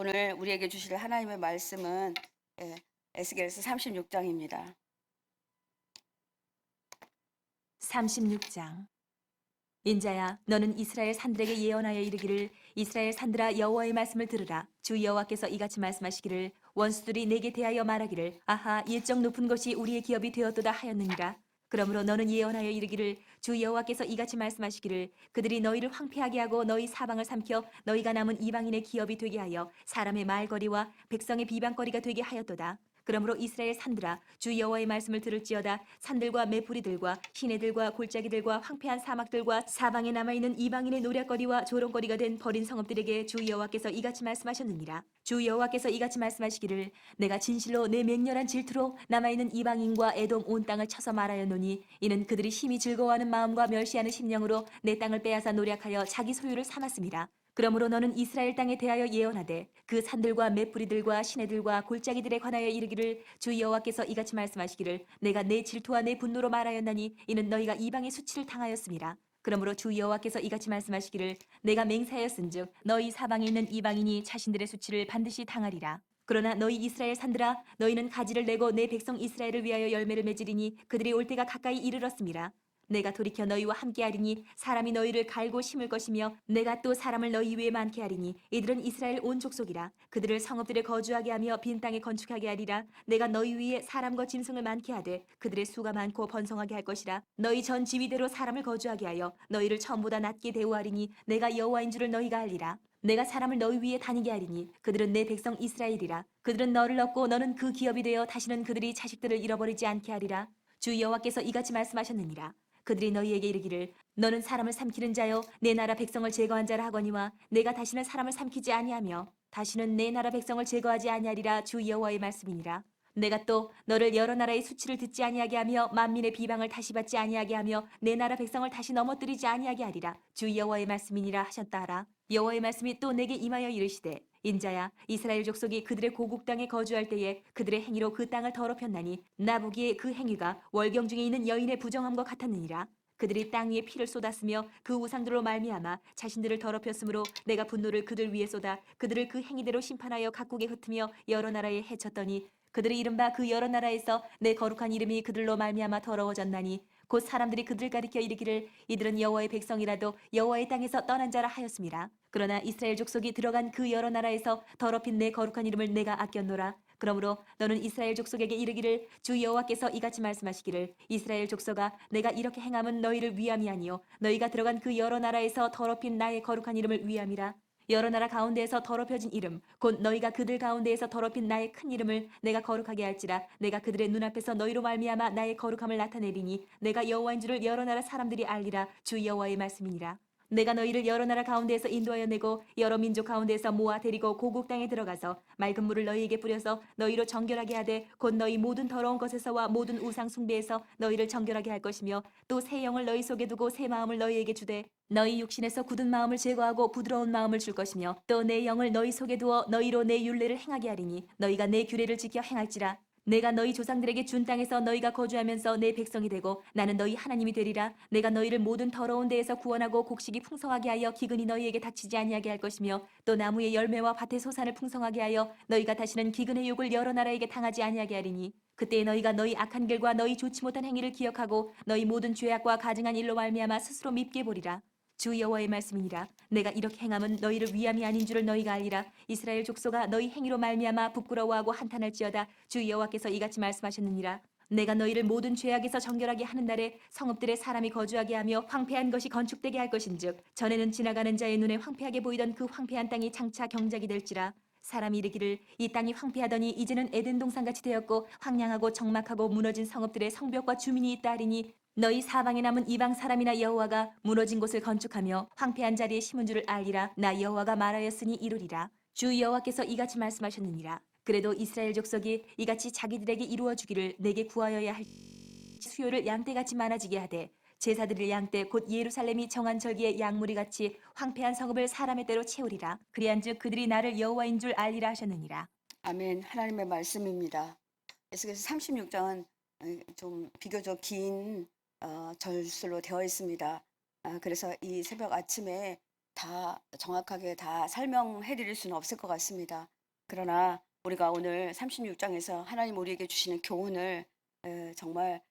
오늘 우리에게 주실 하나님의 말씀은 에스겔서 36장입니다. 36장. 인자야, 너는 이스라엘 산들에게 예언하여 이르기를, 이스라엘 산들아, 여호와의 말씀을 들으라. 주 여호와께서 이같이 말씀하시기를, 원수들이 내게 대하여 말하기를, 아하, 일정 높은 것이 우리의 기업이 되었도다 하였느니라. 그러므로 너는 예언하여 이르기를, 주 여호와께서 이같이 말씀하시기를, 그들이 너희를 황폐하게 하고 너희 사방을 삼켜 너희가 남은 이방인의 기업이 되게 하여 사람의 말거리와 백성의 비방거리가 되게 하였도다. 그러므로 이스라엘 산들아, 주 여호와의 말씀을 들을지어다. 산들과 메풀이들과 시내들과 골짜기들과 황폐한 사막들과 사방에 남아있는 이방인의 노략거리와 조롱거리가 된 버린 성읍들에게 주 여호와께서 이같이 말씀하셨느니라. 주 여호와께서 이같이 말씀하시기를, 내가 진실로 내 맹렬한 질투로 남아있는 이방인과 에돔 온 땅을 쳐서 말하였노니, 이는 그들이 심히 즐거워하는 마음과 멸시하는 심령으로 내 땅을 빼앗아 노략하여 자기 소유를 삼았음이라. 그러므로 너는 이스라엘 땅에 대하여 예언하되, 그 산들과 맷뿌리들과 시내들과 골짜기들에 관하여 이르기를, 주 여호와께서 이같이 말씀하시기를, 내가 내 질투와 내 분노로 말하였나니 이는 너희가 이방의 수치를 당하였음이라. 그러므로 주 여호와께서 이같이 말씀하시기를, 내가 맹세하였은즉 너희 사방에 있는 이방인이 자신들의 수치를 반드시 당하리라. 그러나 너희 이스라엘 산들아, 너희는 가지를 내고 내 백성 이스라엘을 위하여 열매를 맺으리니 그들이 올 때가 가까이 이르렀음이라. 내가 돌이켜 너희와 함께하리니 사람이 너희를 갈고 심을 것이며, 내가 또 사람을 너희 위에 많게 하리니 이들은 이스라엘 온 족속이라. 그들을 성읍들에 거주하게 하며 빈 땅에 건축하게 하리라. 내가 너희 위에 사람과 짐승을 많게 하되 그들의 수가 많고 번성하게 할 것이라. 너희 전 지위대로 사람을 거주하게 하여 너희를 처음보다 낮게 대우하리니 내가 여호와인 줄을 너희가 알리라. 내가 사람을 너희 위에 다니게 하리니 그들은 내 백성 이스라엘이라. 그들은 너를 얻고 너는 그 기업이 되어 다시는 그들이 자식들을 잃어버리지 않게 하리라. 주 여호와께서 이같이 말씀하셨느니라. 그들이 너희에게 이르기를, 너는 사람을 삼키는 자요 내 나라 백성을 제거한 자라 하거니와, 내가 다시는 사람을 삼키지 아니하며 다시는 내 나라 백성을 제거하지 아니하리라. 주 여호와의 말씀이니라. 내가 또 너를 여러 나라의 수치를 듣지 아니하게 하며 만민의 비방을 다시 받지 아니하게 하며 내 나라 백성을 다시 넘어뜨리지 아니하게 하리라. 주 여호와의 말씀이니라 하셨다 하라. 여호와의 말씀이 또 내게 임하여 이르시되, 인자야, 이스라엘 족속이 그들의 고국 땅에 거주할 때에 그들의 행위로 그 땅을 더럽혔나니 나 보기에 그 행위가 월경 중에 있는 여인의 부정함과 같았느니라. 그들이 땅 위에 피를 쏟았으며 그 우상들로 말미암아 자신들을 더럽혔으므로 내가 분노를 그들 위에 쏟아 그들을 그 행위대로 심판하여 각국에 흩으며 여러 나라에 해쳤더니, 그들이 이른바 그 여러 나라에서 내 거룩한 이름이 그들로 말미암아 더러워졌나니, 곧 사람들이 그들 가리켜 이르기를, 이들은 여호와의 백성이라도 여호와의 땅에서 떠난 자라 하였음이라. 그러나 이스라엘 족속이 들어간 그 여러 나라에서 더럽힌 내 거룩한 이름을 내가 아꼈노라. 그러므로 너는 이스라엘 족속에게 이르기를, 주 여호와께서 이같이 말씀하시기를, 이스라엘 족속아, 내가 이렇게 행함은 너희를 위함이 아니요 너희가 들어간 그 여러 나라에서 더럽힌 나의 거룩한 이름을 위함이라. 여러 나라 가운데에서 더럽혀진 이름, 곧 너희가 그들 가운데에서 더럽힌 나의 큰 이름을 내가 거룩하게 할지라. 내가 그들의 눈앞에서 너희로 말미암아 나의 거룩함을 나타내리니 내가 여호와인 줄을 여러 나라 사람들이 알리라. 주 여호와의 말씀이니라. 내가 너희를 여러 나라 가운데에서 인도하여 내고 여러 민족 가운데에서 모아 데리고 고국 땅에 들어가서 맑은 물을 너희에게 뿌려서 너희로 정결하게 하되, 곧 너희 모든 더러운 것에서와 모든 우상 숭배에서 너희를 정결하게 할 것이며, 또 새 영을 너희 속에 두고 새 마음을 너희에게 주되 너희 육신에서 굳은 마음을 제거하고 부드러운 마음을 줄 것이며, 또 내 영을 너희 속에 두어 너희로 내 율례를 행하게 하리니 너희가 내 규례를 지켜 행할지라. 내가 너희 조상들에게 준 땅에서 너희가 거주하면서 내 백성이 되고 나는 너희 하나님이 되리라. 내가 너희를 모든 더러운 데에서 구원하고 곡식이 풍성하게 하여 기근이 너희에게 닥치지 아니하게 할 것이며, 또 나무의 열매와 밭의 소산을 풍성하게 하여 너희가 다시는 기근의 욕을 여러 나라에게 당하지 아니하게 하리니, 그때 너희가 너희 악한 길과 너희 좋지 못한 행위를 기억하고 너희 모든 죄악과 가증한 일로 말미암아 스스로 밉게 보리라. 주 여호와의 말씀이니라. 내가 이렇게 행함은 너희를 위함이 아닌 줄을 너희가 알리라. 이스라엘 족속아, 너희 행위로 말미암아 부끄러워하고 한탄할지어다. 주 여호와께서 이같이 말씀하셨느니라. 내가 너희를 모든 죄악에서 정결하게 하는 날에 성읍들에 사람이 거주하게 하며 황폐한 것이 건축되게 할 것인즉, 전에는 지나가는 자의 눈에 황폐하게 보이던 그 황폐한 땅이 장차 경작이 될지라. 사람이 이르기를, 이 땅이 황폐하더니 이제는 에덴 동산같이 되었고 황량하고 적막하고 무너진 성읍들의 성벽과 주민이 있다 하리니, 너희 사방에 남은 이방 사람이나 여호와가 무너진 곳을 건축하며 황폐한 자리에 심은 줄을 알리라. 나 여호와가 말하였으니 이루리라. 주 여호와께서 이같이 말씀하셨느니라. 그래도 이스라엘 족속이 이같이 자기들에게 이루어 주기를 내게 구하여야 할 수요를 양떼같이 많아지게 하되, 제사드릴 양떼 곧 예루살렘이 정한 절기에 양무리 같이 황폐한 성읍을 사람의 때로 채우리라. 그리한즉 그들이 나를 여호와인 줄 알리라 하셨느니라. 아멘. 하나님의 말씀입니다. 에스겔서 36장은 좀 비교적 긴 절수로 되어 있습니다. 그래서 이 새벽 아침에 다 정확하게 다 설명해 드릴 수는 없을 것 같습니다. 그러나 우리가 오늘 36장에서 하나님 우리에게 주시는 교훈을 정말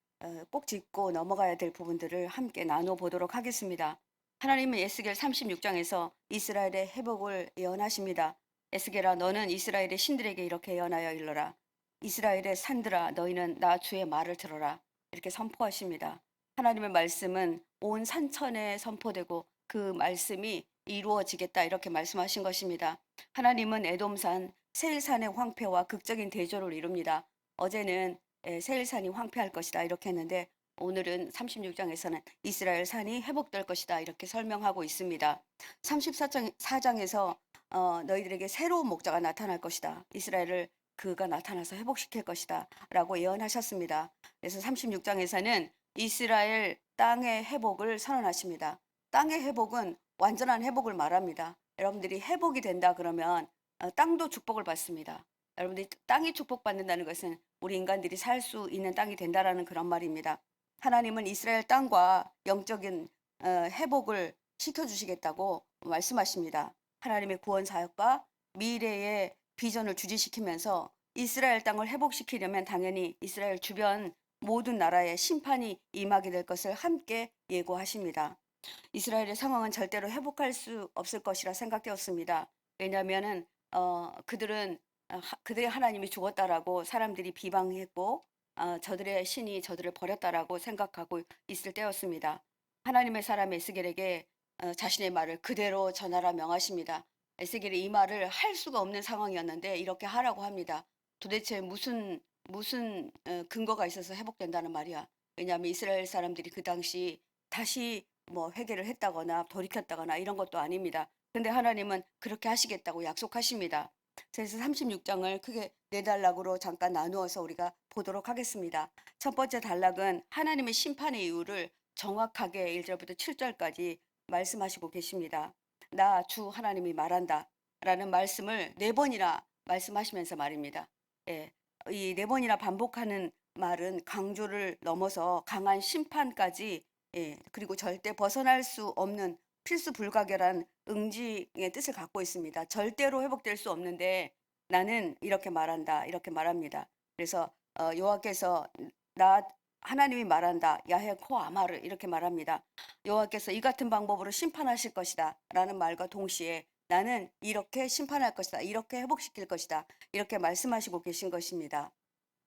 꼭 짚고 넘어가야 될 부분들을 함께 나눠 보도록 하겠습니다. 하나님은 에스겔 36장에서 이스라엘의 회복을 예언하십니다. 에스겔아 너는 이스라엘의 신들에게 이렇게 예언하여 일러라. 이스라엘의 산들아 너희는 나 주의 말을 들어라. 이렇게 선포하십니다. 하나님의 말씀은 온 산천에 선포되고 그 말씀이 이루어지겠다 이렇게 말씀하신 것입니다. 하나님은 에돔산, 세일산의 황폐와 극적인 대조를 이룹니다. 어제는 세일산이 황폐할 것이다 이렇게 했는데 오늘은 36장에서는 이스라엘 산이 회복될 것이다 이렇게 설명하고 있습니다. 34장에서 너희들에게 새로운 목자가 나타날 것이다. 이스라엘을 그가 나타나서 회복시킬 것이다 라고 예언하셨습니다. 그래서 36장에서는 이스라엘 땅의 회복을 선언하십니다. 땅의 회복은 완전한 회복을 말합니다. 여러분들이 회복이 된다 그러면 땅도 축복을 받습니다. 여러분들이 땅이 축복받는다는 것은 우리 인간들이 살 수 있는 땅이 된다라는 그런 말입니다. 하나님은 이스라엘 땅과 영적인 회복을 시켜주시겠다고 말씀하십니다. 하나님의 구원 사역과 미래의 비전을 주지시키면서 이스라엘 땅을 회복시키려면 당연히 이스라엘 주변 모든 나라에 심판이 임하게 될 것을 함께 예고하십니다. 이스라엘의 상황은 절대로 회복할 수 없을 것이라 생각되었습니다. 왜냐하면은 그들은 그들의 하나님이 죽었다라고 사람들이 비방했고 저들의 신이 저들을 버렸다라고 생각하고 있을 때였습니다. 하나님의 사람 에스겔에게 자신의 말을 그대로 전하라 명하십니다. 에스겔이 이 말을 할 수가 없는 상황이었는데 이렇게 하라고 합니다. 도대체 무슨 근거가 있어서 회복된다는 말이야. 왜냐하면 이스라엘 사람들이 그 당시 다시 뭐 회개를 했다거나 돌이켰다거나 이런 것도 아닙니다. 근데 하나님은 그렇게 하시겠다고 약속하십니다. 그래서 36장을 크게 네 단락으로 잠깐 나누어서 우리가 보도록 하겠습니다. 첫 번째 단락은 하나님의 심판의 이유를 정확하게 1절부터 7절까지 말씀하시고 계십니다. 나 주 하나님이 말한다 라는 말씀을 네 번이나 말씀하시면서 말입니다. 예, 이 네 번이나 반복하는 말은 강조를 넘어서 강한 심판까지 그리고 절대 벗어날 수 없는 필수 불가결한 응징의 뜻을 갖고 있습니다. 절대로 회복될 수 없는데 나는 이렇게 말한다. 이렇게 말합니다. 그래서 여호와께서 나 하나님이 말한다. 야훼 코 아마르 이렇게 말합니다. 여호와께서 이 같은 방법으로 심판하실 것이다. 라는 말과 동시에 나는 이렇게 심판할 것이다. 이렇게 회복시킬 것이다. 이렇게 말씀하시고 계신 것입니다.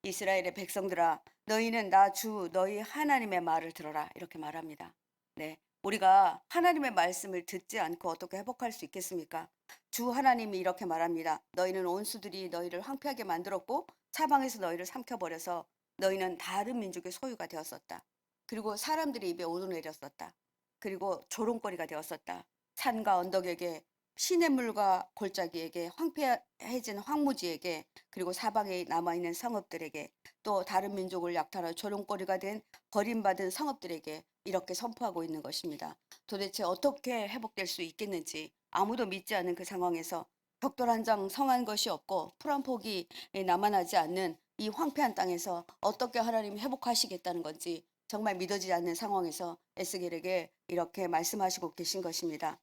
이스라엘의 백성들아 너희는 나 주 너희 하나님의 말을 들어라 이렇게 말합니다. 네, 우리가 하나님의 말씀을 듣지 않고 어떻게 회복할 수 있겠습니까? 주 하나님이 이렇게 말합니다. 너희는 온수들이 너희를 황폐하게 만들었고 사방에서 너희를 삼켜버려서 너희는 다른 민족의 소유가 되었었다. 그리고 사람들의 입에 오르내렸었다. 그리고 조롱거리가 되었었다. 산과 언덕에게 시냇물과 골짜기에게 황폐해진 황무지에게 그리고 사방에 남아있는 성읍들에게 또 다른 민족을 약탈하여 조롱거리가 된 버림받은 성읍들에게 이렇게 선포하고 있는 것입니다. 도대체 어떻게 회복될 수 있겠는지 아무도 믿지 않는 그 상황에서 벽돌 한 장 성한 것이 없고 풀 한 폭이 남아나지 않는 이 황폐한 땅에서 어떻게 하나님이 회복하시겠다는 건지 정말 믿어지지 않는 상황에서 에스겔에게 이렇게 말씀하시고 계신 것입니다.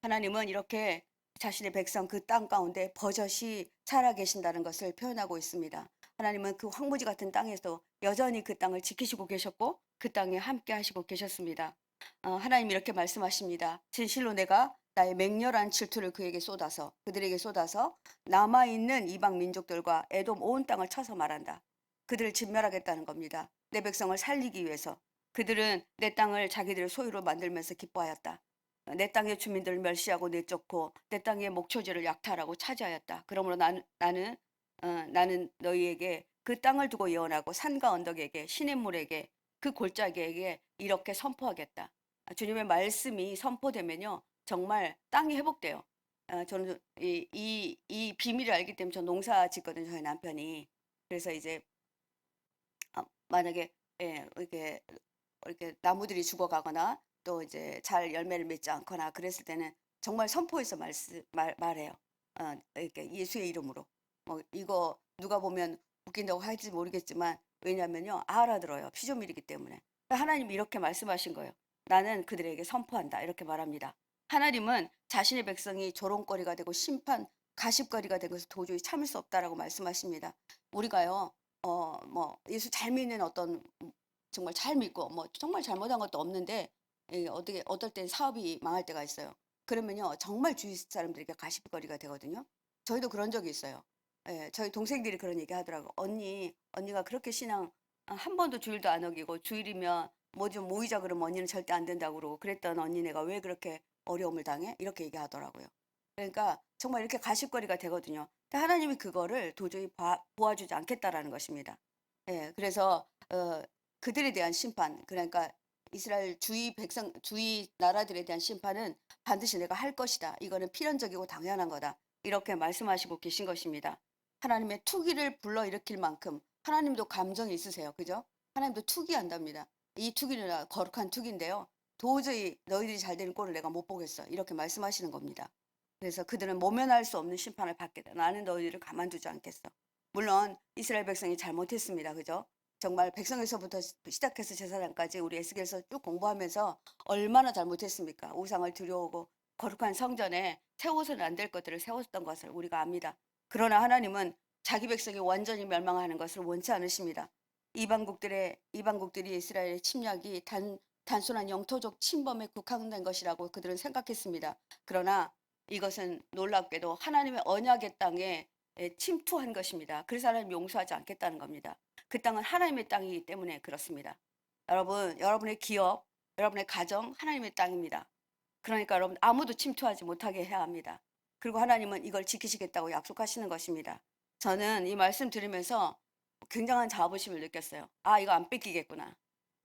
하나님은 이렇게 자신의 백성 그 땅 가운데 버젓이 살아계신다는 것을 표현하고 있습니다. 하나님은 그 황무지 같은 땅에서 여전히 그 땅을 지키시고 계셨고 그 땅에 함께 하시고 계셨습니다. 하나님 이렇게 말씀하십니다. 진실로 내가 나의 맹렬한 질투를 그들에게 쏟아서 남아있는 이방 민족들과 에돔 온 땅을 쳐서 말한다. 그들을 진멸하겠다는 겁니다. 내 백성을 살리기 위해서. 그들은 내 땅을 자기들의 소유로 만들면서 기뻐하였다. 내 땅의 주민들을 멸시하고 내쫓고 내 땅의 목초지를 약탈하고 차지하였다. 그러므로 나는 너희에게 그 땅을 두고 예언하고 산과 언덕에게 시냇물에게 그 골짜기에게 이렇게 선포하겠다. 주님의 말씀이 선포되면요 정말 땅이 회복돼요. 저는 이 비밀을 알기 때문에 저 농사 짓거든요. 저희 남편이. 그래서 이제 만약에 이렇게 나무들이 죽어가거나 또 이제 잘 열매를 맺지 않거나 그랬을 때는 정말 선포해서 말해요. 이렇게 예수의 이름으로. 뭐 이거 누가 보면 웃긴다고 할지 모르겠지만 왜냐면요 알아들어요. 피조물이기 때문에. 하나님이 이렇게 말씀하신 거예요. 나는 그들에게 선포한다. 이렇게 말합니다. 하나님은 자신의 백성이 조롱거리가 되고 심판, 가십거리가 된 것을 도저히 참을 수 없다라고 말씀하십니다. 우리가요, 예수 잘 믿는 어떤 정말 잘 믿고 정말 잘못한 것도 없는데 어떻게 어떨 땐 사업이 망할 때가 있어요. 그러면요 정말 주위 사람들에게 가십거리가 되거든요. 저희도 그런 적이 있어요. 예, 저희 동생들이 그런 얘기 하더라고. 언니가 그렇게 신앙 한 번도 주일도 안 어기고 주일이면 뭐 좀 모이자 그러면 언니는 절대 안 된다고 그러고 그랬던 언니네가 왜 그렇게 어려움을 당해? 이렇게 얘기하더라고요. 그러니까 정말 이렇게 가십거리가 되거든요. 근데 하나님이 그거를 도저히 보아주지 않겠다라는 것입니다. 예, 그래서 그들에 대한 심판, 그러니까 이스라엘 주위 나라들에 대한 심판은 반드시 내가 할 것이다. 이거는 필연적이고 당연한 거다. 이렇게 말씀하시고 계신 것입니다. 하나님의 투기를 불러일으킬 만큼 하나님도 감정이 있으세요. 그죠? 하나님도 투기한답니다. 이 투기는 거룩한 투기인데요. 도저히 너희들이 잘 되는 꼴을 내가 못 보겠어. 이렇게 말씀하시는 겁니다. 그래서 그들은 모면할 수 없는 심판을 받겠다. 나는 너희들을 가만두지 않겠어. 물론 이스라엘 백성이 잘못했습니다. 그죠? 정말 백성에서부터 시작해서 제사장까지 우리 에스겔서 쭉 공부하면서 얼마나 잘못했습니까? 우상을 들여오고 거룩한 성전에 세워서는 안 될 것들을 세웠던 것을 우리가 압니다. 그러나 하나님은 자기 백성이 완전히 멸망하는 것을 원치 않으십니다. 이방국들이 이스라엘의 침략이 단순한 영토적 침범에 국한된 것이라고 그들은 생각했습니다. 그러나 이것은 놀랍게도 하나님의 언약의 땅에 침투한 것입니다. 그래서 하나님 용서하지 않겠다는 겁니다. 그 땅은 하나님의 땅이기 때문에 그렇습니다. 여러분, 여러분의 기업, 여러분의 가정 하나님의 땅입니다. 그러니까 여러분 아무도 침투하지 못하게 해야 합니다. 그리고 하나님은 이걸 지키시겠다고 약속하시는 것입니다. 저는 이 말씀 들으면서 굉장한 자부심을 느꼈어요. 아, 이거 안 뺏기겠구나.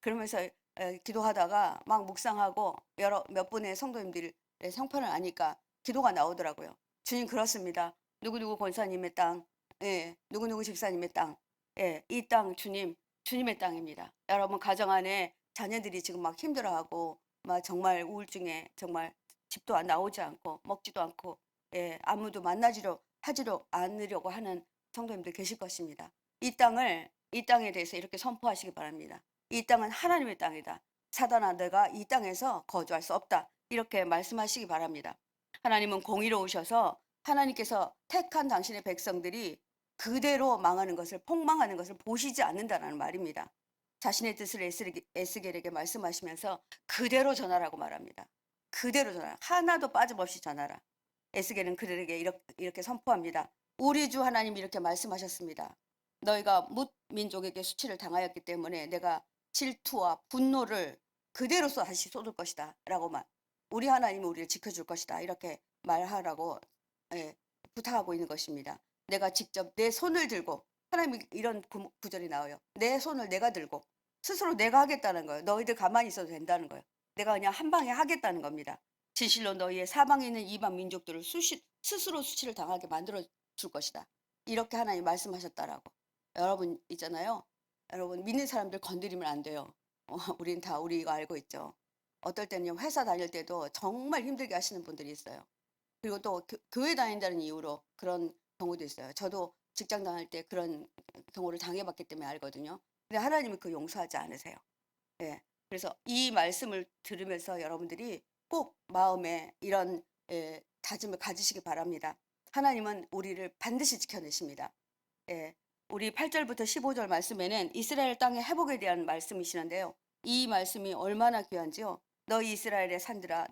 그러면서 기도하다가 막 묵상하고 몇 분의 성도님들의 성편을 아니까 기도가 나오더라고요. 주님 그렇습니다. 누구누구 권사님의 땅, 예, 누구누구 집사님의 땅, 예, 이 땅 주님의 땅입니다. 여러분 가정 안에 자녀들이 지금 막 힘들어하고 막 정말 우울증에 정말 집도 안 나오지 않고 먹지도 않고 예, 아무도 하지로 않으려고 하는 성도님들 계실 것입니다. 이 땅에 대해서 이렇게 선포하시기 바랍니다. 이 땅은 하나님의 땅이다. 사단아 내가 이 땅에서 거주할 수 없다. 이렇게 말씀하시기 바랍니다. 하나님은 공의로우셔서 하나님께서 택한 당신의 백성들이 그대로 망하는 것을 폭망하는 것을 보시지 않는다는 말입니다. 자신의 뜻을 에스겔에게 말씀하시면서 그대로 전하라고 말합니다. 그대로 전하라. 하나도 빠짐없이 전하라. 에스겔은 그들에게 이렇게 선포합니다. 우리 주 하나님이 이렇게 말씀하셨습니다. 너희가 뭇 민족에게 수치를 당하였기 때문에 내가 질투와 분노를 그대로 다시 쏟을 것이다. 라고 우리 하나님이 우리를 지켜줄 것이다. 이렇게 말하라고 예, 부탁하고 있는 것입니다. 내가 직접 내 손을 들고 하나님이 이런 구절이 나와요. 내 손을 내가 들고 스스로 내가 하겠다는 거예요. 너희들 가만히 있어도 된다는 거예요. 내가 그냥 한 방에 하겠다는 겁니다. 진실로 너희의 사방에 있는 이방 민족들을 스스로 수치를 당하게 만들어 줄 것이다. 이렇게 하나님 말씀하셨다라고. 여러분 있잖아요. 여러분 믿는 사람들 건드리면 안 돼요. 우린 다 우리가 알고 있죠. 어떨 때는 회사 다닐 때도 정말 힘들게 하시는 분들이 있어요. 그리고 또 교회 다닌다는 이유로 그런 경우도 있어요. 저도 직장 다닐 때 그런 경우를 당해봤기 때문에 알거든요. 근데 하나님은 그 용서하지 않으세요. 예. 그래서 이 말씀을 들으면서 여러분들이 꼭 마음에 이런 다짐을 가지시기 바랍니다. 하나님은 우리를 반드시 지켜내십니다. 예. 우리 8절부터 15절 말씀에는 이스라엘 땅의 회복에 대한 말씀이시는데요. 이 말씀이 얼마나 귀한지요. 너희 이스라엘의 산들아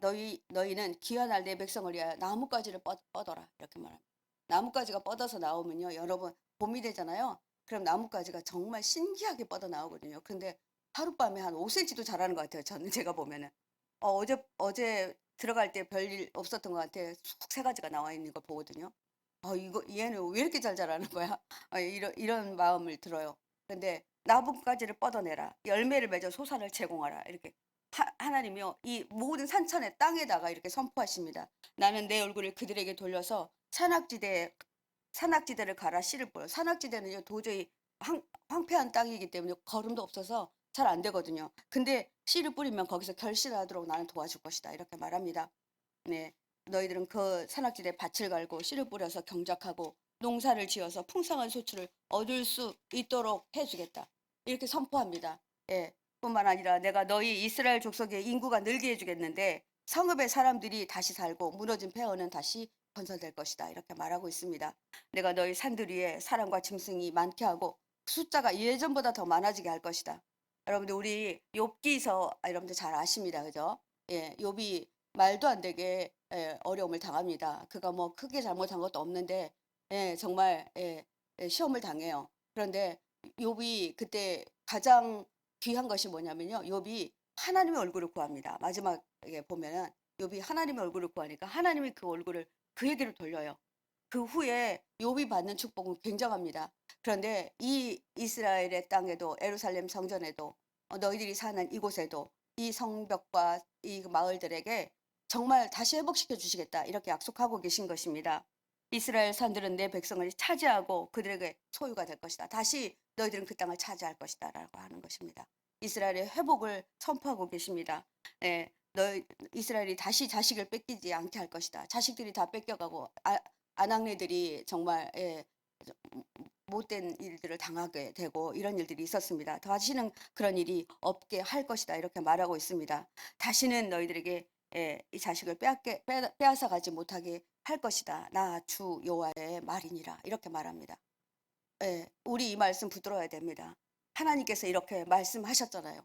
너희는 귀환할 내 백성을 위하여 나뭇가지를 뻗어라 이렇게 말합니다. 나뭇가지가 뻗어서 나오면요. 여러분 봄이 되잖아요. 그럼 나뭇가지가 정말 신기하게 뻗어 나오거든요. 근데 하룻밤에 한 5cm도 자라는 것 같아요. 저는 제가 보면은 어제 들어갈 때 별일 없었던 것 같아요. 쑥 세 가지가 나와 있는 걸 보거든요. 이거 얘는 왜 이렇게 잘 자라는 거야? 이런 마음을 들어요. 근데 나뭇가지를 뻗어내라. 열매를 맺어 소산을 제공하라. 이렇게 하나님이요. 이 모든 산천의 땅에다가 이렇게 선포하십니다. 나는 내 얼굴을 그들에게 돌려서 산악지대를 갈아 씨를 뿌려. 산악지대는요 도저히 황폐한 땅이기 때문에 거름도 없어서 잘 안 되거든요. 근데 씨를 뿌리면 거기서 결실하도록 나는 도와줄 것이다. 이렇게 말합니다. 네, 너희들은 그 산악지대 밭을 갈고 씨를 뿌려서 경작하고 농사를 지어서 풍성한 소출을 얻을 수 있도록 해주겠다. 이렇게 선포합니다. 예, 뿐만 아니라 내가 너희 이스라엘 족속의 인구가 늘게 해주겠는데 성읍의 사람들이 다시 살고 무너진 폐허는 다시 건설될 것이다. 이렇게 말하고 있습니다. 내가 너희 산들 위에 사람과 짐승이 많게 하고 숫자가 예전보다 더 많아지게 할 것이다. 여러분들 우리 욥기서 여러분들 잘 아십니다. 그죠? 예, 욥이 말도 안 되게 어려움을 당합니다. 그가 뭐 크게 잘못한 것도 없는데 정말 시험을 당해요. 그런데 욥이 그때 가장 귀한 것이 뭐냐면요. 욥이 하나님의 얼굴을 구합니다. 마지막에 보면은 욥이 하나님의 얼굴을 구하니까 하나님이 그 얼굴을 그에게로 돌려요. 그 후에 욥이 받는 축복은 굉장합니다. 그런데 이 이스라엘의 땅에도 예루살렘 성전에도 너희들이 사는 이곳에도 이 성벽과 이 마을들에게 정말 다시 회복시켜 주시겠다 이렇게 약속하고 계신 것입니다. 이스라엘 산들은 내 백성을 차지하고 그들에게 소유가 될 것이다. 다시 너희들은 그 땅을 차지할 것이다 라고 하는 것입니다. 이스라엘의 회복을 선포하고 계십니다. 너희 이스라엘이 다시 자식을 뺏기지 않게 할 것이다. 자식들이 다 뺏겨가고 아낙네들이 정말 못된 일들을 당하게 되고 이런 일들이 있었습니다. 다시는 그런 일이 없게 할 것이다 이렇게 말하고 있습니다. 다시는 너희들에게 이 자식을 빼앗아 가지 못하게 할 것이다. 나 주 여호와의 말이니라 이렇게 말합니다. 우리 이 말씀 붙들어야 됩니다. 하나님께서 이렇게 말씀하셨잖아요.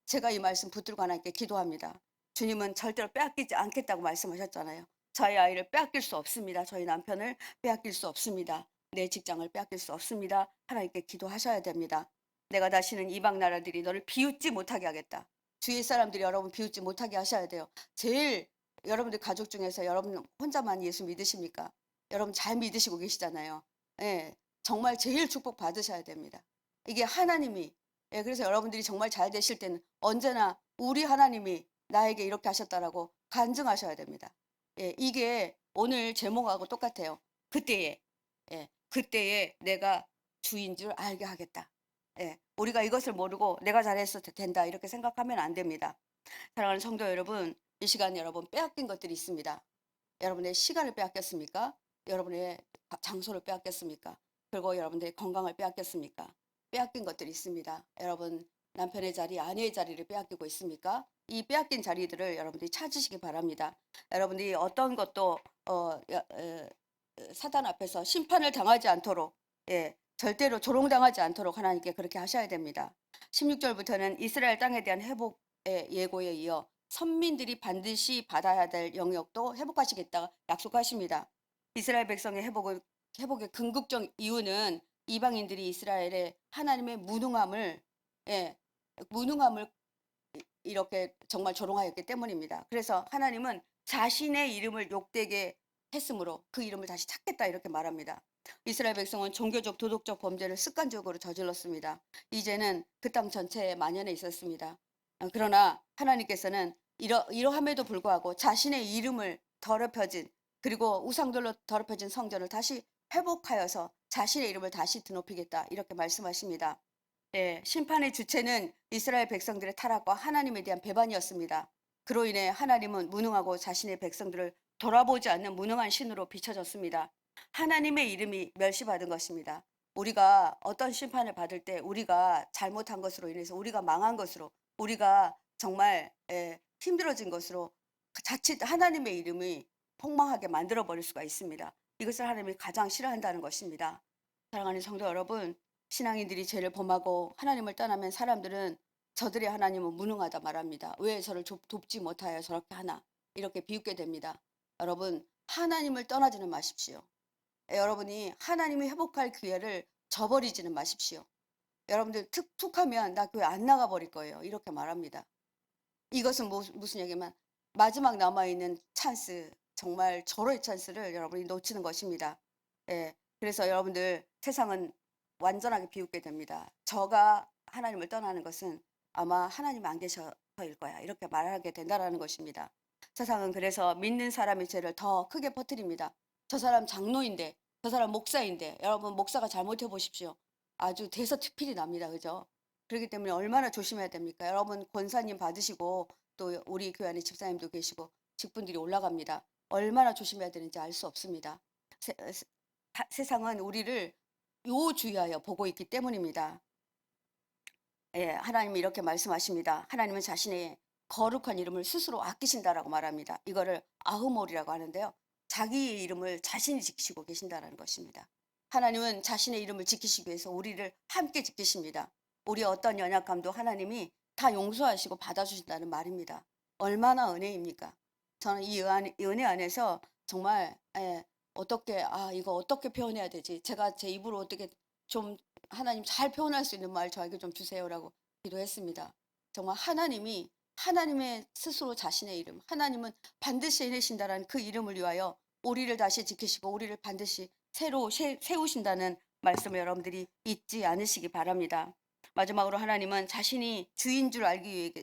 제가 이 말씀 붙들고 하나님께 기도합니다. 주님은 절대로 빼앗기지 않겠다고 말씀하셨잖아요. 저희 아이를 빼앗길 수 없습니다. 저희 남편을 빼앗길 수 없습니다. 내 직장을 빼앗길 수 없습니다. 하나님께 기도하셔야 됩니다. 내가 다시는 이방 나라들이 너를 비웃지 못하게 하겠다. 주위 사람들이 여러분 비웃지 못하게 하셔야 돼요. 제일 여러분들 가족 중에서 여러분 혼자만 예수 믿으십니까? 여러분 잘 믿으시고 계시잖아요. 예, 정말 제일 축복 받으셔야 됩니다. 이게 하나님이 그래서 여러분들이 정말 잘 되실 때는 언제나 우리 하나님이 나에게 이렇게 하셨다라고 간증하셔야 됩니다. 이게 오늘 제목하고 똑같아요. 그때에 그때에 내가 주인 줄 알게 하겠다. 우리가 이것을 모르고 내가 잘해서 된다 이렇게 생각하면 안 됩니다. 사랑하는 성도 여러분, 이 시간 여러분 빼앗긴 것들이 있습니다. 여러분의 시간을 빼앗겼습니까? 여러분의 장소를 빼앗겼습니까? 그리고 여러분들의 건강을 빼앗겼습니까? 빼앗긴 것들이 있습니다. 여러분 남편의 자리, 아내의 자리를 빼앗기고 있습니까? 이 빼앗긴 자리들을 여러분들이 찾으시기 바랍니다. 여러분들이 어떤 것도 사단 앞에서 심판을 당하지 않도록 절대로 조롱당하지 않도록 하나님께 그렇게 하셔야 됩니다. 16절부터는 이스라엘 땅에 대한 회복의 예고에 이어 선민들이 반드시 받아야 될 영역도 회복하시겠다 약속하십니다. 이스라엘 백성의 회복의 궁극적 이유는 이방인들이 이스라엘의 하나님의 무능함을 이렇게 정말 조롱하였기 때문입니다. 그래서 하나님은 자신의 이름을 욕되게 했으므로 그 이름을 다시 찾겠다 이렇게 말합니다. 이스라엘 백성은 종교적 도덕적 범죄를 습관적으로 저질렀습니다. 이제는 그 땅 전체에 만연해 있었습니다. 그러나 하나님께서는 이러함에도 불구하고 자신의 이름을 더럽혀진 그리고 우상들로 더럽혀진 성전을 다시 회복하여서 자신의 이름을 다시 드높이겠다 이렇게 말씀하십니다. 심판의 주체는 이스라엘 백성들의 타락과 하나님에 대한 배반이었습니다. 그로 인해 하나님은 무능하고 자신의 백성들을 돌아보지 않는 무능한 신으로 비춰졌습니다. 하나님의 이름이 멸시받은 것입니다. 우리가 어떤 심판을 받을 때 우리가 잘못한 것으로 인해서 우리가 망한 것으로 우리가 정말 힘들어진 것으로 자칫 하나님의 이름이 폭망하게 만들어 버릴 수가 있습니다. 이것을 하나님이 가장 싫어한다는 것입니다. 사랑하는 성도 여러분, 신앙인들이 죄를 범하고 하나님을 떠나면 사람들은 저들의 하나님은 무능하다 말합니다. 왜 저를 돕지 못하여 저렇게 하나 이렇게 비웃게 됩니다. 여러분 하나님을 떠나지는 마십시오. 여러분이 하나님이 회복할 기회를 저버리지는 마십시오. 여러분들 툭하면 나 교회 안 나가 버릴 거예요 이렇게 말합니다. 이것은 무슨 얘기냐면 마지막 남아있는 찬스, 정말 절호의 찬스를 여러분이 놓치는 것입니다. 그래서 여러분들 세상은 완전하게 비웃게 됩니다. 저가 하나님을 떠나는 것은 아마 하나님 안 계셔서일 거야 이렇게 말하게 된다는 것입니다. 세상은 그래서 믿는 사람의 죄를 더 크게 퍼뜨립니다. 저 사람 장로인데 저 사람 목사인데 여러분 목사가 잘못해 보십시오. 아주 대서특필이 납니다. 그죠? 그렇기 때문에 얼마나 조심해야 됩니까? 여러분 권사님 받으시고 또 우리 교회 안에 집사님도 계시고 직분들이 올라갑니다. 얼마나 조심해야 되는지 알 수 없습니다. 세상은 우리를 요주의하여 보고 있기 때문입니다. 하나님이 이렇게 말씀하십니다. 하나님은 자신의 거룩한 이름을 스스로 아끼신다라고 말합니다. 이거를 아흐몰이라고 하는데요. 자기의 이름을 자신이 지키시고 계신다라는 것입니다. 하나님은 자신의 이름을 지키시기 위해서 우리를 함께 지키십니다. 우리의 어떤 연약함도 하나님이 다 용서하시고 받아주신다는 말입니다. 얼마나 은혜입니까? 저는 이 은혜 안에서 정말 어떻게 이거 어떻게 표현해야 되지? 제가 제 입으로 어떻게 좀 하나님 잘 표현할 수 있는 말 저에게 좀 주세요라고 기도했습니다. 정말 하나님이 하나님의 스스로 자신의 이름, 하나님은 반드시 해내신다라는 그 이름을 위하여 우리를 다시 지키시고 우리를 반드시 새로 세우신다는 말씀을 여러분들이 잊지 않으시기 바랍니다. 마지막으로 하나님은 자신이 주인 줄 알게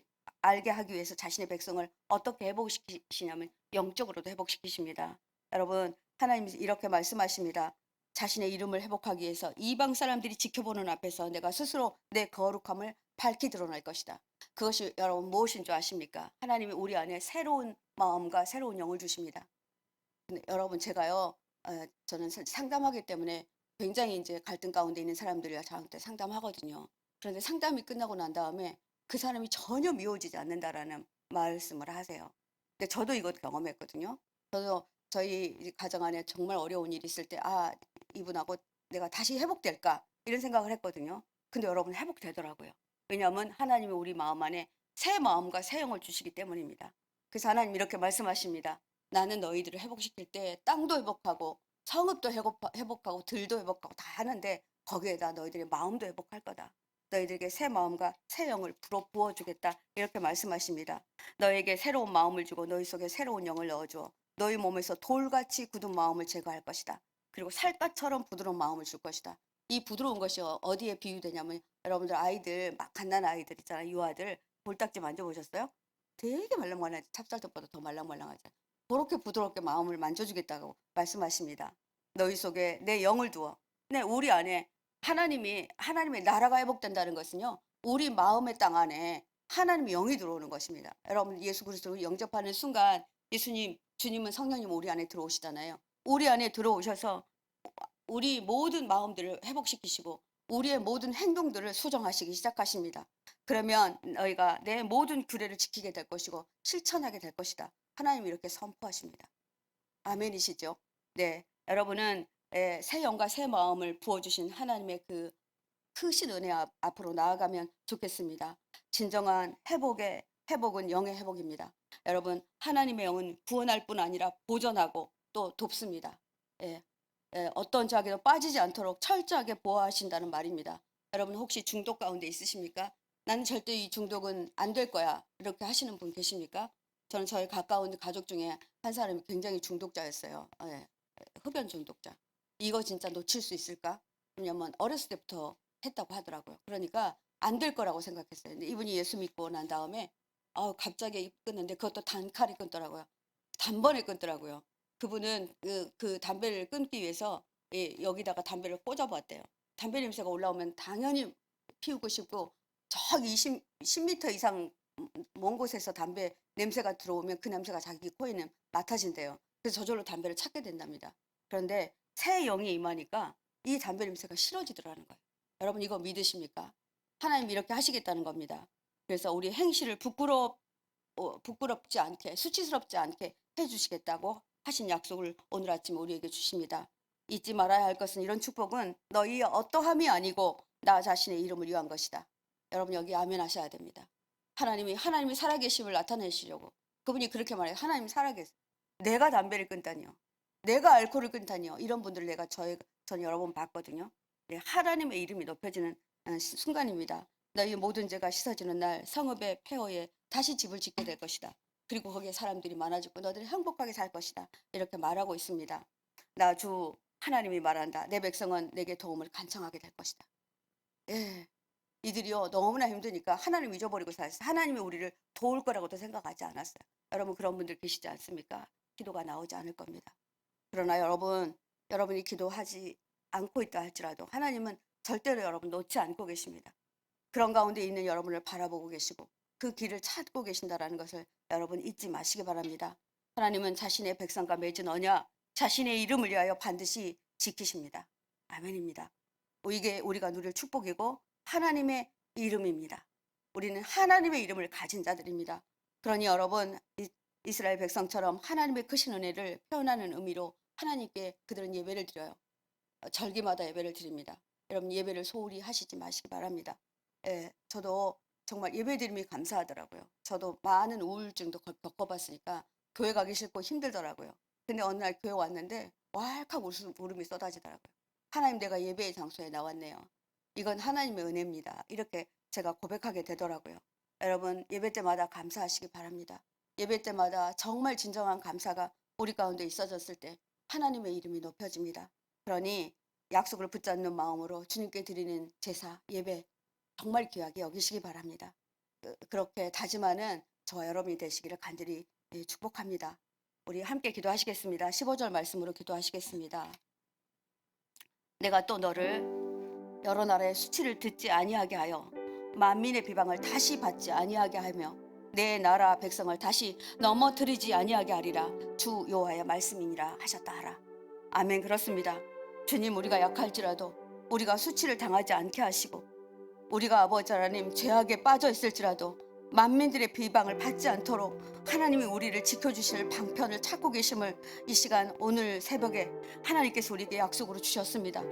하기 위해서 자신의 백성을 어떻게 회복시키시냐면 영적으로도 회복시키십니다. 여러분, 하나님이 이렇게 말씀하십니다. 자신의 이름을 회복하기 위해서 이방 사람들이 지켜보는 앞에서 내가 스스로 내 거룩함을 밝히 드러날 것이다. 그것이 여러분 무엇인 줄 아십니까? 하나님이 우리 안에 새로운 마음과 새로운 영을 주십니다. 근데 여러분 제가요, 저는 상담하기 때문에 굉장히 이제 갈등 가운데 있는 사람들이랑 저한테 상담하거든요. 그런데 상담이 끝나고 난 다음에 그 사람이 전혀 미워지지 않는다라는 말씀을 하세요. 근데 저도 이것 경험했거든요. 저도 저희 이 가정 안에 정말 어려운 일이 있을 때, 이분하고 내가 다시 회복될까? 이런 생각을 했거든요. 근데 여러분 회복되더라고요. 왜냐하면 하나님이 우리 마음 안에 새 마음과 새 영을 주시기 때문입니다. 그래서 하나님 이렇게 말씀하십니다. 나는 너희들을 회복시킬 때 땅도 회복하고 성읍도 회복하고 들도 회복하고 다 하는데 거기에다 너희들의 마음도 회복할 거다. 너희들에게 새 마음과 새 영을 부어주겠다. 이렇게 말씀하십니다. 너에게 새로운 마음을 주고 너희 속에 새로운 영을 넣어주어 너희 몸에서 돌같이 굳은 마음을 제거할 것이다. 그리고 살갗처럼 부드러운 마음을 줄 것이다. 이 부드러운 것이 어디에 비유되냐면 여러분들 아이들 막 갓난 아이들 있잖아요. 유아들 볼딱지 만져보셨어요? 되게 말랑말랑하지. 찹쌀떡보다 더 말랑말랑하지. 그렇게 부드럽게 마음을 만져주겠다고 말씀하십니다. 너희 속에 내 영을 두어. 네, 우리 안에 하나님의 나라가 회복된다는 것은요. 우리 마음의 땅 안에 하나님의 영이 들어오는 것입니다. 여러분 예수 그리스도를 영접하는 순간 주님은 성령님 우리 안에 들어오시잖아요. 우리 안에 들어오셔서 우리 모든 마음들을 회복시키시고 우리의 모든 행동들을 수정하시기 시작하십니다. 그러면 너희가 내 모든 규례를 지키게 될 것이고 실천하게 될 것이다. 하나님이 이렇게 선포하십니다. 아멘이시죠? 네, 여러분은 새 영과 새 마음을 부어주신 하나님의 그 크신 은혜 앞으로 나아가면 좋겠습니다. 진정한 회복은 영의 회복입니다. 여러분, 하나님의 영은 구원할 뿐 아니라 보존하고 또 돕습니다. 예, 어떤 자에게도 빠지지 않도록 철저하게 보호하신다는 말입니다. 여러분 혹시 중독 가운데 있으십니까? 나는 절대 이 중독은 안 될 거야. 이렇게 하시는 분 계십니까? 저는 저희 가까운 가족 중에 한 사람이 굉장히 중독자였어요. 흡연 중독자. 이거 진짜 놓칠 수 있을까? 왜냐면 어렸을 때부터 했다고 하더라고요. 그러니까 안 될 거라고 생각했어요. 근데 이분이 예수 믿고 난 다음에 갑자기 끊는데 그것도 단칼에 끊더라고요. 단번에 끊더라고요. 그분은 그 담배를 끊기 위해서 여기다가 담배를 꽂아봤대요. 담배 냄새가 올라오면 당연히 피우고 싶고 저기 10m 이상 먼 곳에서 담배 냄새가 들어오면 그 냄새가 자기 코에는 맡아진대요. 그래서 저절로 담배를 찾게 된답니다. 그런데 새 영이 임하니까 이 담배 냄새가 싫어지더라는 거예요. 여러분 이거 믿으십니까? 하나님 이렇게 하시겠다는 겁니다. 그래서 우리 행실을 부끄럽지 않게 수치스럽지 않게 해주시겠다고 하신 약속을 오늘 아침 우리에게 주십니다. 잊지 말아야 할 것은 이런 축복은 너희의 어떠함이 아니고 나 자신의 이름을 위한 것이다. 여러분 여기 아멘 하셔야 됩니다. 하나님이 살아계심을 나타내시려고 그분이 그렇게 말해요. 하나님 살아계세요. 내가 담배를 끊다니요. 내가 알코올을 끊다니요. 이런 분들 전 여러 번 봤거든요. 네, 하나님의 이름이 높여지는 순간입니다. 너희 모든 죄가 씻어지는 날 성읍의 폐허에 다시 집을 짓게 될 것이다. 그리고 거기에 사람들이 많아지고 너희들이 행복하게 살 것이다. 이렇게 말하고 있습니다. 나 주 하나님이 말한다. 내 백성은 내게 도움을 간청하게 될 것이다. 예, 이들이요 너무나 힘드니까 하나님 잊어버리고 살았어요. 하나님이 우리를 도울 거라고도 생각하지 않았어요. 여러분 그런 분들 계시지 않습니까? 기도가 나오지 않을 겁니다. 그러나 여러분이 기도하지 않고 있다 할지라도 하나님은 절대로 여러분 놓지 않고 계십니다. 그런 가운데 있는 여러분을 바라보고 계시고 그 길을 찾고 계신다라는 것을 여러분 잊지 마시기 바랍니다. 하나님은 자신의 백성과 맺은 언약, 자신의 이름을 위하여 반드시 지키십니다. 아멘입니다. 이게 우리가 누릴 축복이고 하나님의 이름입니다. 우리는 하나님의 이름을 가진 자들입니다. 그러니 여러분 이스라엘 백성처럼 하나님의 크신 은혜를 표현하는 의미로 하나님께 그들은 예배를 드려요. 절기마다 예배를 드립니다. 여러분 예배를 소홀히 하시지 마시기 바랍니다. 예, 저도 정말 예배 드림이 감사하더라고요. 저도 많은 우울증도 겪어봤으니까 교회 가기 싫고 힘들더라고요. 근데 어느 날 교회 왔는데 왈칵 울음이 쏟아지더라고요. 하나님, 내가 예배의 장소에 나왔네요. 이건 하나님의 은혜입니다. 이렇게 제가 고백하게 되더라고요. 여러분 예배 때마다 감사하시기 바랍니다. 예배 때마다 정말 진정한 감사가 우리 가운데 있어졌을 때 하나님의 이름이 높여집니다. 그러니 약속을 붙잡는 마음으로 주님께 드리는 제사, 예배 정말 귀하게 여기시기 바랍니다. 그렇게 다짐하는 저와 여러분이 되시기를 간절히 축복합니다. 우리 함께 기도하시겠습니다. 15절 말씀으로 기도하시겠습니다. 내가 또 너를 여러 나라의 수치를 듣지 아니하게 하여 만민의 비방을 다시 받지 아니하게 하며 내 나라 백성을 다시 넘어뜨리지 아니하게 하리라. 주 여호와의 말씀이니라 하셨다 하라. 아멘. 그렇습니다. 주님, 우리가 약할지라도 우리가 수치를 당하지 않게 하시고 우리가 아버지 하나님 죄악에 빠져 있을지라도 만민들의 비방을 받지 않도록 하나님이 우리를 지켜주실 방편을 찾고 계심을 이 시간 오늘 새벽에 하나님께서 우리에게 약속으로 주셨습니다.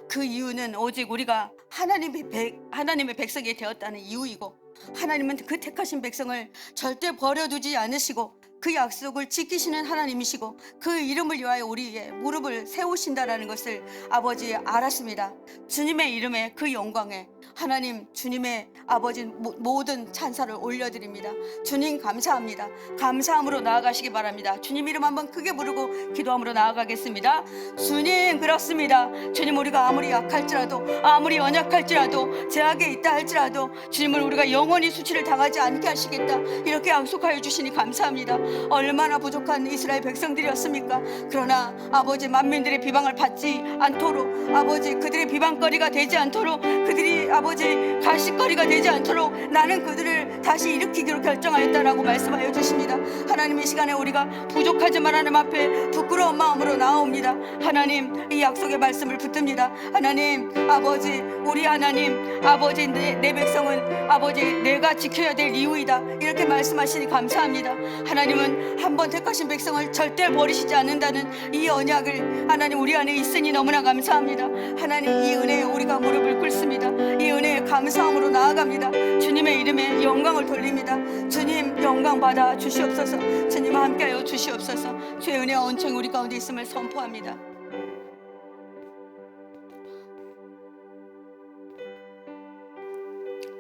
그 이유는 오직 우리가 하나님의 백성이 되었다는 이유이고, 하나님은 그 택하신 백성을 절대 버려두지 않으시고 그 약속을 지키시는 하나님이시고 그 이름을 위하여 우리의 무릎을 세우신다라는 것을 아버지 알았습니다. 주님의 이름에 그 영광에 하나님, 주님의 아버지 모든 찬사를 올려드립니다. 주님 감사합니다. 감사함으로 나아가시기 바랍니다. 주님 이름 한번 크게 부르고 기도함으로 나아가겠습니다. 주님, 그렇습니다. 주님, 우리가 아무리 약할지라도 아무리 연약할지라도 제약에 있다 할지라도 주님을 우리가 영원히 수치를 당하지 않게 하시겠다, 이렇게 약속하여 주시니 감사합니다. 얼마나 부족한 이스라엘 백성들이었습니까? 그러나 아버지 만민들의 비방을 받지 않도록, 아버지 그들의 비방거리가 되지 않도록, 그들이 아버지 가시거리가 되지 않도록 나는 그들을 다시 일으키기로 결정하였다라고 말씀하여 주십니다. 하나님, 이 시간에 우리가 부족하지만 하나님 앞에 부끄러운 마음으로 나옵니다. 하나님, 이 약속의 말씀을 붙듭니다. 하나님 아버지, 우리 하나님 아버지, 내 백성은 아버지 내가 지켜야 될 이유이다, 이렇게 말씀하시니 감사합니다. 하나님은 한번 택하신 백성을 절대 버리시지 않는다는 이 언약을 하나님 우리 안에 있으니 너무나 감사합니다. 하나님, 이 은혜에 우리가 무릎을 꿇습니다. 이 은혜에 감사함으로 나아갑니다. 주님의 이름에 영광을 돌립니다. 주님 영광 받아 주시옵소서. 주님 함께하여 주시옵소서. 주의 은혜와 온천이 우리 가운데 있음을 선포합니다.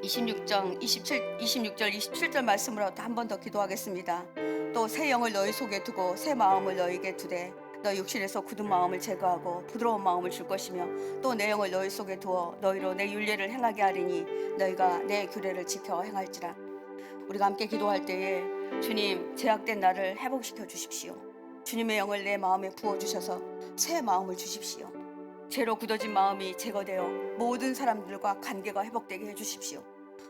(26장 26절 27절) 말씀으로 한 번 더 기도하겠습니다. 또 새 영을 너희 속에 두고 새 마음을 너희에게 두되 너희 육신에서 굳은 마음을 제거하고 부드러운 마음을 줄 것이며 또 내 영을 너희 속에 두어 너희로 내 윤례를 행하게 하리니 너희가 내 규례를 지켜 행할지라. 우리가 함께 기도할 때에 주님, 제약된 나를 회복시켜 주십시오. 주님의 영을 내 마음에 부어주셔서 새 마음을 주십시오. 죄로 굳어진 마음이 제거되어 모든 사람들과 관계가 회복되게 해주십시오.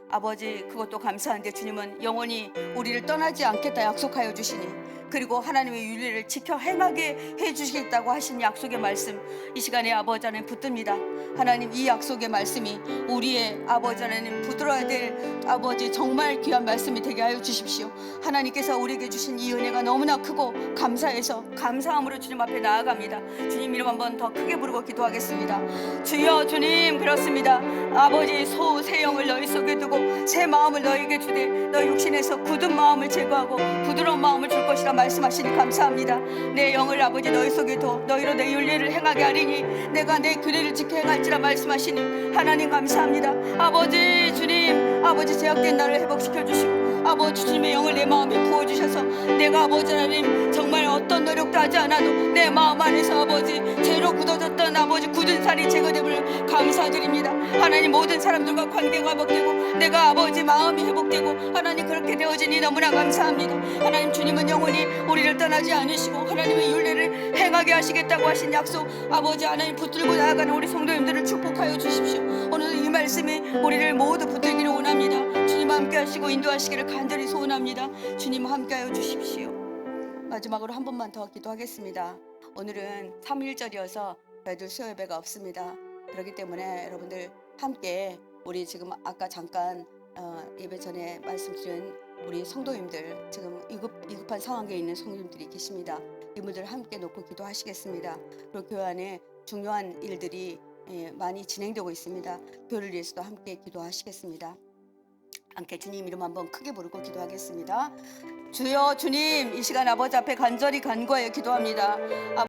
아버지, 그것도 감사한데 주님은 영원히 우리를 떠나지 않겠다 약속하여 주시니, 그리고 하나님의 윤리를 지켜 행하게 해주시겠다고 하신 약속의 말씀, 이 시간에 아버지 하나님 붙듭니다. 하나님, 이 약속의 말씀이 우리의 아버지 하나님 붙들어야 될 아버지 정말 귀한 말씀이 되게 하여 주십시오. 하나님께서 우리에게 주신 이 은혜가 너무나 크고 감사해서 감사함으로 주님 앞에 나아갑니다. 주님 이름 한번 더 크게 부르고 기도하겠습니다. 주여, 주님 그렇습니다. 아버지, 새 영을 너희 속에 두고 새 마음을 너희에게 주되 너희 육신에서 굳은 마음을 제거하고 부드러운 마음을 줄 것이라 말씀하시니 감사합니다. 내 영을 아버지 너희 속에 둬 너희로 내 윤례를 행하게 하리니 내가 내 규례를 지켜 행할지라 말씀하시니 하나님 감사합니다. 아버지, 주님 아버지, 제약된 나를 회복시켜 주시고 아버지 주님의 영을 내 마음에 부어주셔서 내가 아버지 하나님 정말 어떤 노력도 하지 않아도 내 마음 안에서 아버지 죄로 굳어졌던 아버지 굳은 살이 제거됨을 감사드립니다. 하나님, 모든 사람들과 관계가 회복되고 내가 아버지 마음이 회복되고 하나님 그렇게 되어지니 너무나 감사합니다. 하나님, 주님은 영원히 우리를 떠나지 않으시고 하나님의 윤례를 행하게 하시겠다고 하신 약속 아버지 하나님 붙들고 나아가는 우리 성도님들을 축복하여 주십시오. 오늘 이 말씀이 우리를 모두 붙들기를 원합니다. 주님 함께 하시고 인도하시기를 간절히 소원합니다. 주님 함께하여 주십시오. 마지막으로 한 번만 더 기도하겠습니다. 오늘은 3.1절이어서 저희들 수요 예배가 없습니다. 그렇기 때문에 여러분들 함께 우리 지금 아까 잠깐 예배 전에 말씀드린 우리 성도님들 지금 위급한 상황에 있는 성도님들이 계십니다. 이분들 함께 놓고 기도하시겠습니다. 그리고 교회 안에 중요한 일들이 많이 진행되고 있습니다. 교회를 위해서도 함께 기도하시겠습니다. 함께 주님 이름 한번 크게 부르고 기도하겠습니다. 주여 주님, 이 시간 아버지 앞에 간절히 간구하여 기도합니다.